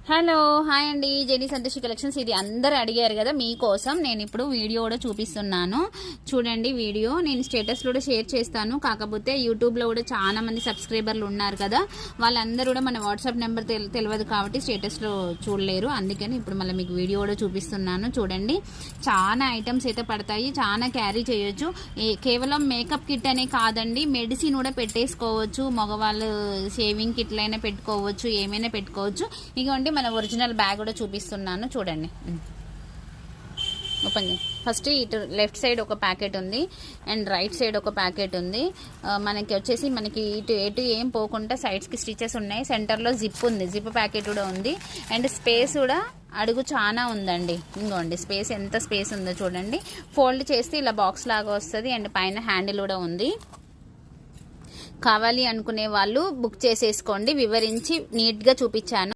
Hello hi అండి, genie Santoshi collections. ఇది అందరు అడిగారు కదా, మీకోసం నేను ఇప్పుడు వీడియో కూడా చూపిస్తున్నాను. చూడండి వీడియో. నేను స్టేటస్లో కూడా షేర్ చేస్తాను. కాకపోతే యూట్యూబ్లో కూడా చాలా మంది సబ్స్క్రైబర్లు ఉన్నారు కదా, వాళ్ళందరూ కూడా మన వాట్సాప్ నెంబర్ తెలియదు కాబట్టి స్టేటస్లో చూడలేరు. అందుకని ఇప్పుడు మళ్ళీ మీకు వీడియో కూడా చూపిస్తున్నాను. చూడండి, చాలా ఐటమ్స్ అయితే పడతాయి, చాలా క్యారీ చేయొచ్చు. కేవలం మేకప్ కిట్ అనే కాదండి, మెడిసిన్ కూడా పెట్టేసుకోవచ్చు. మగవాళ్ళు షేవింగ్ కిట్లైనా పెట్టుకోవచ్చు, ఏమైనా పెట్టుకోవచ్చు. ఇదిగోండి మన ఒరిజినల్ బ్యాగ్ కూడా చూపిస్తున్నాను. చూడండి, ఓపెన్ ఫస్ట్ ఇటు లెఫ్ట్ సైడ్ ఒక ప్యాకెట్ ఉంది అండ్ రైట్ సైడ్ ఒక ప్యాకెట్ ఉంది. మనకి వచ్చేసి మనకి ఎటు ఏం పోకుండా సైడ్స్కి స్టిచెస్ ఉన్నాయి. సెంటర్లో జిప్ ఉంది, జిప్ ప్యాకెట్ కూడా ఉంది. అండ్ స్పేస్ కూడా అడుగు చాలా ఉందండి. ఇంకోండి స్పేస్, ఎంత స్పేస్ ఉందో చూడండి. ఫోల్డ్ చేస్తే ఇలా బాక్స్ లాగా వస్తుంది. అండ్ పైన హ్యాండిల్ కూడా ఉంది. కావాలి అనుకునే వాళ్ళు బుక్ చేసేసుకోండి. వివరించి నీట్గా చూపించాను.